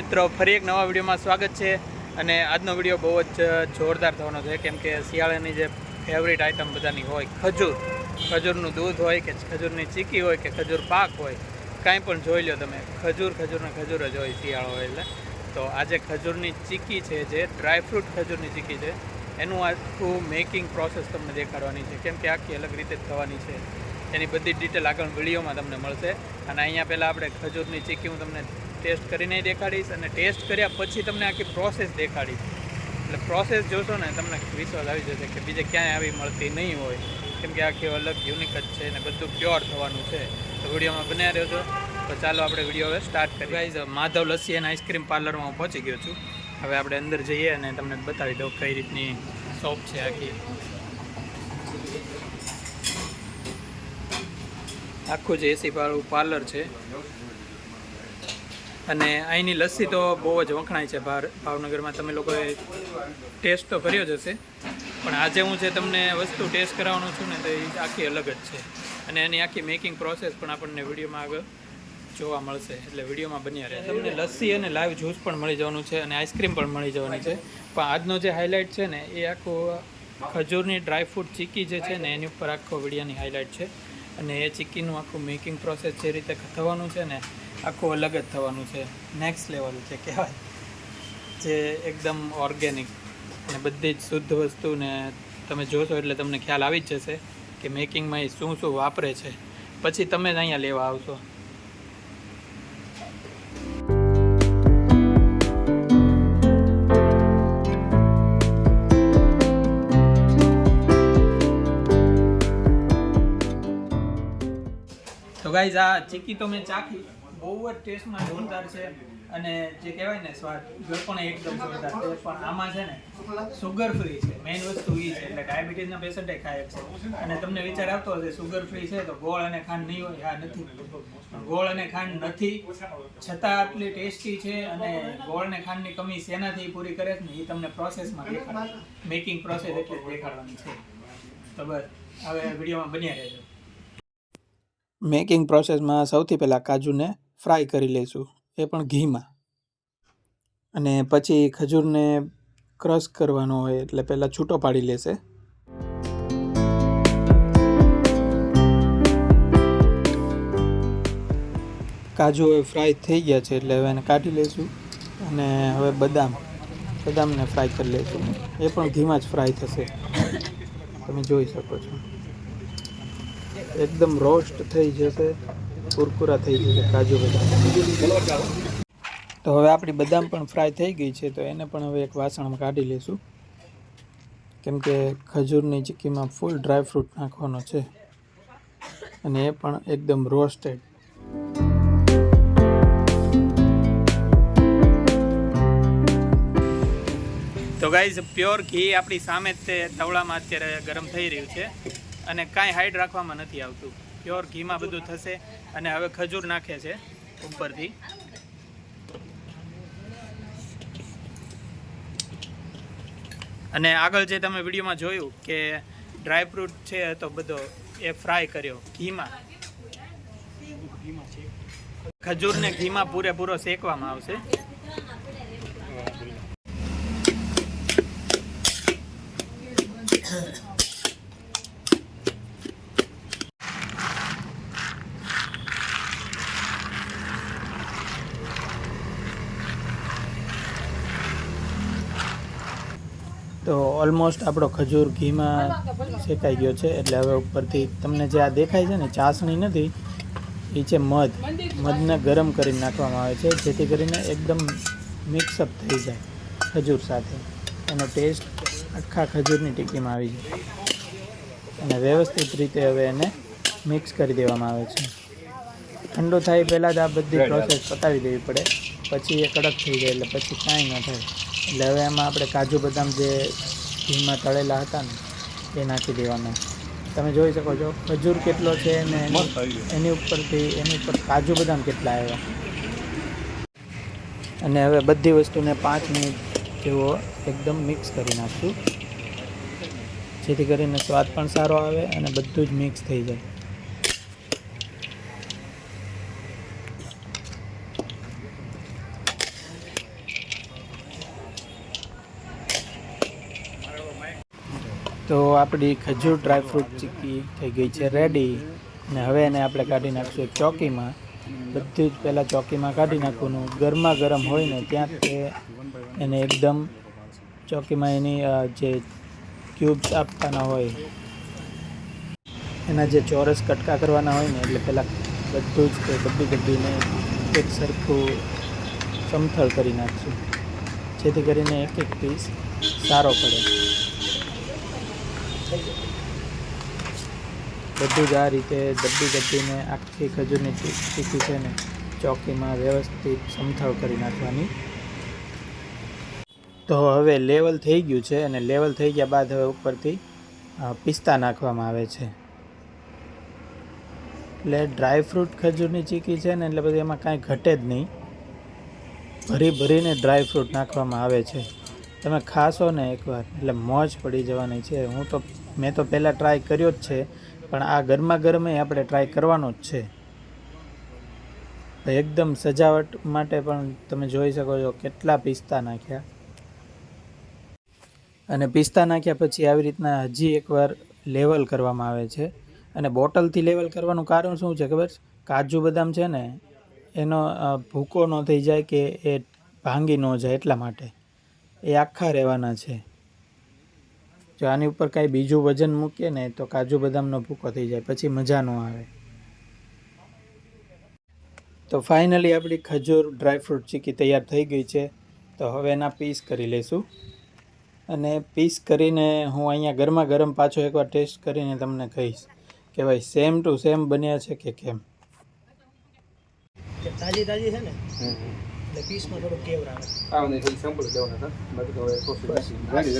મિત્રો, ફરી એક નવા વિડીયોમાં સ્વાગત છે. અને આજનો વિડીયો બહુ જ જોરદાર થવાનો છે, કેમ કે શિયાળાની જે ફેવરિટ આઇટમ બધાની હોય, ખજૂરનું દૂધ હોય કે ખજૂરની ચીકી હોય કે ખજૂર પાક હોય, કાંઈ પણ જોઈ લો તમે, ખજૂર જ હોય શિયાળો હોય એટલે. તો આજે ખજૂરની ચીકી છે, જે ડ્રાયફ્રૂટ ખજૂરની ચીકી છે, એનું આખું મેકિંગ પ્રોસેસ તમને દેખાડવાની છે, કેમ કે આખી અલગ રીતે જ થવાની છે. એની બધી ડિટેલ આગળ વિડીયોમાં તમને મળશે. અને અહીંયા પહેલાં આપણે ખજૂરની ચીકી હું તમને ટેસ્ટ કરીને દેખાડીશ, અને ટેસ્ટ કર્યા પછી તમને આખી પ્રોસેસ દેખાડીશ. એટલે પ્રોસેસ જોશો ને તમને વિશ્વાસ આવી જશે કે બીજે ક્યાંય આવી મળતી નહીં હોય, કેમ કે આખી અલગ યુનિક જ છે અને બધું પ્યોર થવાનું છે. તો વિડીયોમાં બન્યા રહ્યો છો. તો ચાલો આપણે વિડીયો હવે સ્ટાર્ટ કરીએ. ગાઈઝ, માધવ લસ્સી અને આઈસ્ક્રીમ પાર્લરમાં હું પહોંચી ગયો છું. હવે આપણે અંદર જઈએ અને તમને બતાવી દઉં કઈ રીતની શોપ છે આખી. આખું જ એસી વાળું પાર્લર છે. અને અહીંની લસ્સી તો બહુ જ વખણાય છે ભાવનગરમાં. તમે લોકોએ ટેસ્ટ તો કર્યો જ હશે, પણ આજે હું જે તમને વસ્તુ ટેસ્ટ કરાવવાનો છું ને, તો એ આખી અલગ જ છે. અને એની આખી મેકિંગ પ્રોસેસ પણ આપણને વિડીયોમાં આગળ જોવા મળશે, એટલે વિડીયોમાં બન્યા રહે. તમને લસ્સી અને લાઈવ જ્યુસ પણ મળી જવાનું છે, અને આઈસ્ક્રીમ પણ મળી જવાની છે. પણ આજનો જે હાઇલાઇટ છે ને, એ આખું ખજૂરની ડ્રાયફ્રૂટ ચીકી જે છે ને, એની ઉપર આખો વિડીયોની હાઇલાઇટ છે. અને એ ચીકીનું આખું મેકિંગ પ્રોસેસ જે રીતે થવાનું છે ને, આખું અલગ જ થવાનું છે. નેક્સ્ટ લેવલ છે કહેવાય, જે એકદમ ઓર્ગેનિક અને બધી જ શુદ્ધ વસ્તુને તમે જોશો એટલે તમને ખ્યાલ આવી જ જશે કે મેકિંગમાં એ શું શું વાપરે છે. પછી તમે જ અહીંયા લેવા આવશો. તો ગાઈઝ, આ ચીકી તો મેં ચાખી, બહુ જ ટેસ્ટમાં જોરદાર છે. અને જે કહેવાય ને, સ્વાદ પણ એકદમ જોરદાર છે. પણ આમાં છે ને સુગર ફ્રી છે, મેઇન વસ્તુ એ છે. એટલે ડાયાબિટીસના પેશન્ટે ખાય છે. અને તમને વિચાર આવતો હશે સુગર ફ્રી છે તો ગોળ અને ખાંડ નહીં હોય. આ નથી, ગોળ અને ખાંડ નથી, છતાં આટલી ટેસ્ટી છે. અને ગોળ અને ખાંડની કમી શેનાથી પૂરી કરે છે ને, એ તમને પ્રોસેસમાં દેખાડે. મેકિંગ પ્રોસેસ એટલે દેખાડવાની છે. તો બસ હવે વિડીયોમાં બન્યા રહેજો. મેકિંગ પ્રોસેસમાં સૌથી પહેલાં કાજુને ફ્રાય કરી લઈશું, એ પણ ઘીમાં. અને પછી ખજૂરને ક્રશ કરવાનો હોય, એટલે પહેલાં છૂટો પાડી લેશે. કાજુ હવે ફ્રાય થઈ ગયા છે, એટલે હવે એને કાઢી લઈશું. અને હવે બદામને ફ્રાય કરી લઈશું, એ પણ ઘીમાં જ ફ્રાય થશે. તમે જોઈ શકો છો, એકદમ રોસ્ટ થઈ જશે, કુરકુરા થઈ જશે કાજુ બદામ. તો હવે આપણી બદામ પણ ફ્રાય થઈ ગઈ છે, તો એને પણ હવે એક વાસણમાં કાઢી લઈશું, કેમ કે ખજૂરની ચીકીમાં ફૂલ ડ્રાયફ્રૂટ નાખવાનો છે, અને એ પણ એકદમ રોસ્ટેડ. તો ગાઈઝ, પ્યોર ઘી આપણી સામે જ તે તવડામાં અત્યારે ગરમ થઈ રહ્યું છે, અને કાંઈ હાઈડ રાખવામાં નથી આવતું. પ્યોર ઘીમાં બધું થશે. અને હવે ખજૂર નાખે છે ઉપરથી. અને આગળ જે તમે વિડીયોમાં જોયું કે ડ્રાયફ્રૂટ છે તો બધો એ ફ્રાય કર્યો ઘીમાં. ખજૂરને ઘીમાં પૂરેપૂરો શેકવામાં આવશે. તો ઓલમોસ્ટ આપણો ખજૂર ઘીમાં શેકાઈ ગયો છે. એટલે હવે ઉપરથી તમને જે આ દેખાય છે ને, ચાસણી નથી, એ છે મધ. મધને ગરમ કરીને નાખવામાં આવે છે, જેથી કરીને એકદમ મિક્સઅપ થઈ જાય ખજૂર સાથે. એનો ટેસ્ટ આખા ખજૂરની ટીકીમાં આવી જાય. અને વ્યવસ્થિત રીતે હવે એને મિક્સ કરી દેવામાં આવે છે. ઠંડો થાય પહેલાં જ આ બધી પ્રોસેસ પતાવી દેવી પડે, પછી એ કડક થઈ જાય, એટલે પછી કાંઈ ન થાય. એટલે હવે એમાં આપણે કાજુ બદામ જે ઘીમાં તળેલા હતા ને, એ નાખી દેવાના. તમે જોઈ શકો છો ખજૂર કેટલો છે ને એની ઉપર કાજુ બદામ કેટલા આવ્યા. અને હવે બધી વસ્તુને 5 મિનિટ જેવો એકદમ મિક્સ કરી નાખશું, જેથી કરીને સ્વાદ પણ સારો આવે અને બધું જ મિક્સ થઈ જાય. તો આપણી ખજૂર ડ્રાયફ્રૂટ ચીક્કી થઈ ગઈ છે રેડી. ને હવે એને આપણે કાઢી નાખશું એક ચોકીમાં. બધું જ પહેલાં ચોકીમાં કાઢી નાખવાનું. ગરમા ગરમ હોય ને ત્યાં તે એને એકદમ ચોકીમાં એની જે ક્યુબ્સ આપવાના હોય, એના જે ચોરસ કટકા કરવાના હોય ને, એટલે પહેલાં બધું જ તે દબ્બીને એક સરખું સમથળ કરી નાખશું, જેથી કરીને એક એક પીસ સારો પડે. બધું જ આ રીતે દબ્બીને આખી ખજૂરની ચીક્કી છે ને ચોકીમાં વ્યવસ્થિત સમથળ કરી નાખવાની. તો હવે લેવલ થઈ ગયું છે, અને લેવલ થઈ ગયા બાદ હવે ઉપરથી પિસ્તા નાખવામાં આવે છે. એટલે ડ્રાયફ્રૂટ ખજૂરની ચીક્કી છે ને, એટલે પછી એમાં કાંઈ ઘટે જ નહીં. ભરીને ડ્રાયફ્રૂટ નાખવામાં આવે છે. તમે ખાશો ને એકવાર એટલે મોજ પડી જવાની છે. મેં તો પહેલાં ટ્રાય કર્યો જ છે, પણ આ ગરમા ગરમે આપણે ટ્રાય કરવાનો જ છે. એકદમ સજાવટ માટે પણ તમે જોઈ શકો છો કેટલા પિસ્તા નાખ્યા. અને પિસ્તા નાખ્યા પછી આવી રીતના હજી એકવાર લેવલ કરવામાં આવે છે. અને બોટલથી લેવલ કરવાનું કારણ શું છે ખબર? કાજુ બદામ છે ને, એનો ભૂકો ન થઈ જાય કે એ ભાંગી ન જાય, એટલા માટે એ આખા રહેવાના છે. જો આની ઉપર કાંઈ બીજું વજન મૂકીએ ને તો કાજુ બદામનો ભૂકો થઈ જાય, પછી મજા ન આવે. તો ફાઇનલી આપણી ખજૂર ડ્રાયફ્રૂટ ચીક્કી તૈયાર થઈ ગઈ છે. તો હવે એના પીસ કરી લઈશું. અને પીસ કરીને હું અહીંયા ગરમા ગરમ પાછો એકવાર ટેસ્ટ કરીને તમને કહીશ કે ભાઈ સેમ ટુ સેમ બન્યા છે કે કેમ. તાજી છે ને, એટલે પીસમાં થોડું કેવર આવે.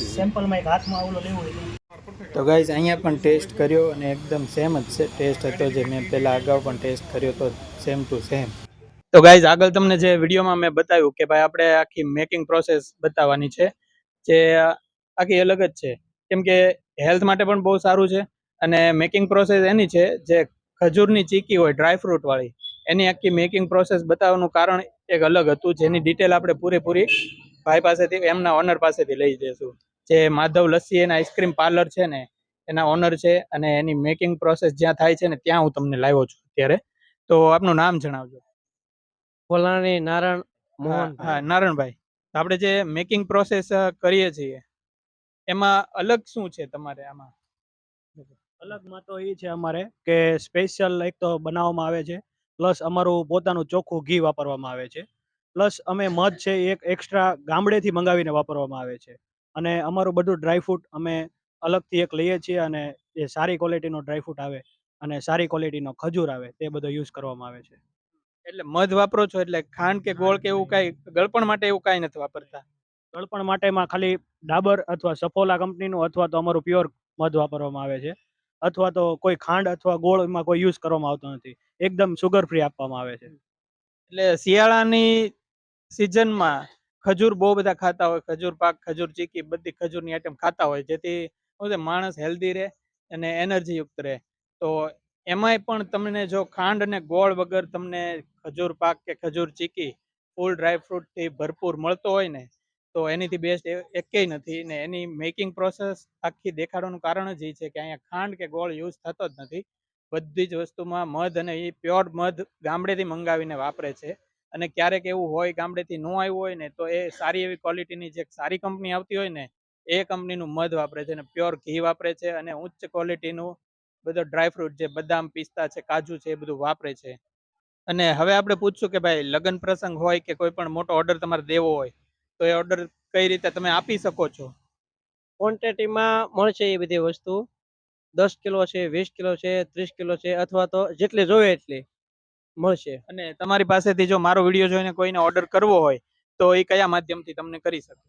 સેમ્પલમાં એક હાથમાં આવલો લેવું હોય. તો ગાઈઝ અહીંયા પણ ટેસ્ટ કર્યો અને એકદમ સેમ જ છે ટેસ્ટ હતો, જે મેં પહેલાં અગાઉ પણ ટેસ્ટ કર્યો તો સેમ ટુ સેમ. તો ગાઈઝ આગળ તમને જે વિડીયોમાં મેં બતાવ્યું કે ભાઈ આપણે આખી મેકિંગ પ્રોસેસ બતાવવાની છે, જે આખી અલગ જ છે. કેમ કે હેલ્થ માટે પણ બહુ સારું છે. અને મેકિંગ પ્રોસેસ એની છે, જે ખજૂરની ચીક્કી હોય ડ્રાયફ્રૂટવાળી, એની આખી મેકિંગ પ્રોસેસ બતાવવાનું કારણ એક અલગ હતું, જેની ડિટેલ આપણે પૂરેપૂરી ભાઈ પાસેથી, એમના ઓનર પાસેથી લઈ જઈશું. જે માધવ લસ્સી એના આઈસ્ક્રીમ પાર્લર છે ને, એના ઓનર છે. અને એની મેકિંગ પ્રોસેસ જ્યાં થાય છે ને, ત્યાં હું તમને લાવ્યો છું અત્યારે. તો આપનું નામ જણાવજો. ફોલાણી નારાયણ મોહન. હા, નારાયણભાઈ. આપણે જે મેકિંગ પ્રોસેસ કરીએ છીએ એમાં અલગ શું છે તમારે આમાં? અલગમાં તો એ છે અમારે કે સ્પેશિયલ એક તો બનાવવામાં આવે છે, પ્લસ અમારું પોતાનું ચોખ્ખું ઘી વાપરવામાં આવે છે, પ્લસ અમે મધ છે એક એક્સ્ટ્રા ગામડેથી મંગાવીને વાપરવામાં આવે છે. અને અમારું બધું ડ્રાયફ્રૂટ અમે અલગથી એક લઈએ છીએ, અને જે સારી ક્વોલિટીનો ડ્રાયફ્રૂટ આવે અને સારી ક્વોલિટીનો ખજૂર આવે તે બધો યુઝ કરવામાં આવે છે. એટલે મધ વાપરો છો, એટલે ખાંડ કે ગોળ કે એવું કાંઈ ગળપણ માટે એવું કાંઈ નથી વાપરતા? ગળપણ માટેમાં ખાલી ડાબર અથવા સફોલા કંપનીનું અથવા તો અમારું પ્યોર મધ વાપરવામાં આવે છે, અથવા તો કોઈ ખાંડ અથવા ગોળ એમાં કોઈ યુઝ કરવામાં આવતો નથી. એકદમ સુગર ફ્રી આપવામાં આવે છે. એટલે શિયાળાની સિઝનમાં ખજૂર બહુ બધા ખાતા હોય, ખજૂર પાક, ખજૂર ચીક્કી, બધી ખજૂરની આઈટમ ખાતા હોય, જેથી શું છે માણસ હેલ્ધી રહે અને એનર્જીયુક્ત રહે. તો એમાંય પણ તમને જો ખાંડ અને ગોળ વગર તમને ખજૂર પાક કે ખજૂર ચીક્કી ફૂલ ડ્રાયફ્રૂટથી ભરપૂર મળતો હોય ને, તો એનીથી બેસ્ટ એકેય નથી. ને એની મેકિંગ પ્રોસેસ આખી દેખાડવાનું કારણ જ એ છે કે અહીંયા ખાંડ કે ગોળ યુઝ થતો જ નથી. બધી જ વસ્તુમાં મધ, અને એ પ્યોર મધ ગામડેથી મંગાવીને વાપરે છે. અને ક્યારેક એવું હોય ગામડેથી ન આવ્યું હોય ને, તો એ સારી એવી ક્વોલિટીની જે સારી કંપની આવતી હોય ને, એ કંપનીનું મધ વાપરે છે, અને પ્યોર ઘી વાપરે છે, અને ઉચ્ચ ક્વોલિટીનું બધો ડ્રાયફ્રૂટ જે બદામ, પિસ્તા છે, કાજુ છે, એ બધું વાપરે છે. અને હવે આપણે પૂછશું કે ભાઈ લગ્ન પ્રસંગ હોય કે કોઈ પણ મોટો ઓર્ડર તમારે દેવો હોય, તો એ ઓર્ડર કઈ રીતે તમે આપી શકો છો? ક્વોન્ટિટીમાં મળશે એ બધી વસ્તુ. 10 કિલો છે, 20 કિલો છે, 30 કિલો છે, અથવા તો જેટલી જોઈએ એટલી મળશે. અને તમારી પાસેથી જો મારો વિડીયો જોઈને કોઈને ઓર્ડર કરવો હોય તો એ કયા માધ્યમથી તમને કરી શકે?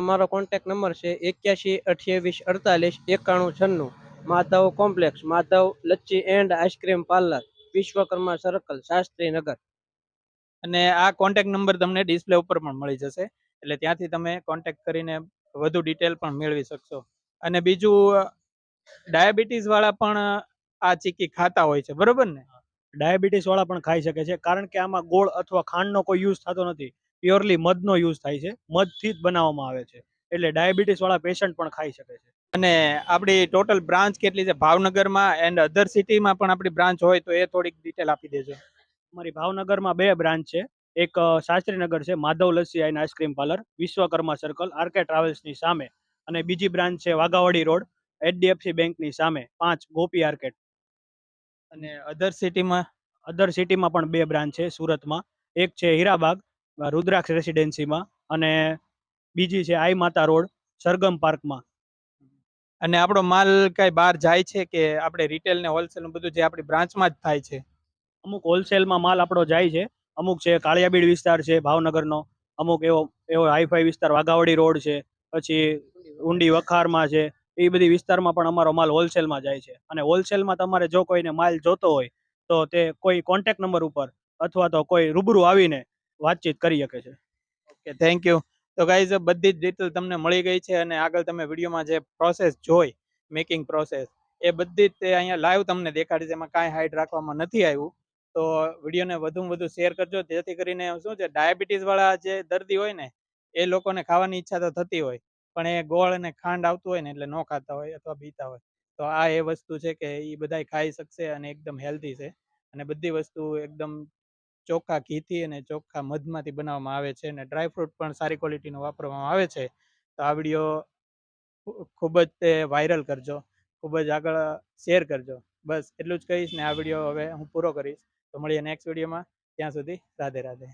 મારો કોન્ટેક્ટ નંબર છે 81 28 48 91 96. Madhav complex, Madhav lassi and ice cream parlour, Vishwakarma circle, Shastrinagar. અને આ કોન્ટેક્ટ નંબર તમને ડિસ્પ્લે ઉપર પણ મળી જશે, એટલે ત્યાંથી તમે કોન્ટેક્ટ કરીને વધુ ડિટેલ પણ મેળવી શકશો. અને બીજું, ડાયાબિટીસ વાળા પણ આ ચીક્કી ખાતા હોય છે, બરોબર ને? ડાયાબિટીસ વાળા પણ ખાઈ શકે છે, કારણ કે આમાં ગોળ અથવા ખાંડનો કોઈ યુઝ થતો નથી. પ્યોરલી મધનો યુઝ થાય છે, મધથી જ બનાવવામાં આવે છે, એટલે ડાયાબિટીસ વાળા પેશન્ટ પણ ખાઈ શકે છે. અને આપણી ટોટલ બ્રાન્ચ કેટલી છે ભાવનગરમાં એન્ડ અધર સિટીમાં પણ આપણી બ્રાન્ચ હોય તો એ થોડીક ડિટેલ આપી દેજો. અમારી ભાવનગરમાં 2 બ્રાન્ચ છે. એક શાસ્ત્રીનગર છે, Madhav lassi and ice cream parlour, Vishwakarma circle, RK ટ્રાવેલ્સની સામે. અને બીજી બ્રાન્ચ છે વાઘાવાડી રોડ, એચડીએફસી બેંકની સામે, 5 ગોપી આર્કેટ. અને અધર સિટીમાં અધર સિટીમાં પણ 2 બ્રાન્ચ છે સુરતમાં. એક છે હીરાબાગ, રુદ્રાક્ષ રેસિડેન્સીમાં, અને બીજી છે આઈ માતા રોડ, સરગમ પાર્કમાં. અને આપણો માલ કઈ બહાર જાય છે કે આપણે રિટેલ ને હોલસેલ બધું જે આપણી બ્રાન્ચમાં જ થાય છે? અમુક હોલસેલમાં માલ આપણો જાય છે. અમુક છે કાળિયાબીડ વિસ્તાર છે ભાવનગરનો, અમુક એવો એવો હાઈફાઈ વિસ્તાર વાઘાવાડી રોડ છે, પછી ઊંડી વખારમાં છે. એ બધી વિસ્તારમાં પણ અમારો માલ હોલસેલમાં જાય છે. અને હોલસેલમાં તમારે જો કોઈને માલ જોતો હોય તો તે કોઈ કોન્ટેક્ટ નંબર ઉપર અથવા તો કોઈ રૂબરૂ આવીને વાતચીત કરી શકે છે. Okay, thank you. તો ગાઈઝ બધી જ ડિટેલ તમને મળી ગઈ છે અને આગળ તમે વિડીયોમાં જે પ્રોસેસ જોઈ મેકિંગ પ્રોસેસ એ બધી જ તે અહીંયા લાઈવ તમને દેખાડી છે. એમાં કાંઈ હાઈડ રાખવામાં નથી આવ્યું. તો વિડીયોને વધુમાં વધુ શેર કરજો જેથી કરીને શું છે ડાયાબિટીસ વાળા જે દર્દી હોય ને એ લોકોને ખાવાની ઈચ્છા તો થતી હોય પણ એ ગોળ અને ખાંડ આવતું હોય ને એટલે ન ખાતા હોય અથવા પીતા હોય. તો આ એ વસ્તુ છે કે એ બધાય ખાઈ શકશે અને એકદમ હેલ્ધી છે. અને બધી વસ્તુ એકદમ ચોખ્ખા ઘીથી અને ચોખ્ખા મધમાંથી બનાવવામાં આવે છે અને ડ્રાયફ્રૂટ પણ સારી ક્વોલિટીનો વાપરવામાં આવે છે. તો આ વિડીયો ખૂબ જ તે વાયરલ કરજો, ખૂબ જ આગળ શેર કરજો. બસ એટલું જ કહીશ ને આ વિડીયો હવે હું પૂરો કરીશ. તો મળીએ નેક્સ્ટ વિડીયોમાં. ત્યાં સુધી રાધે રાધે.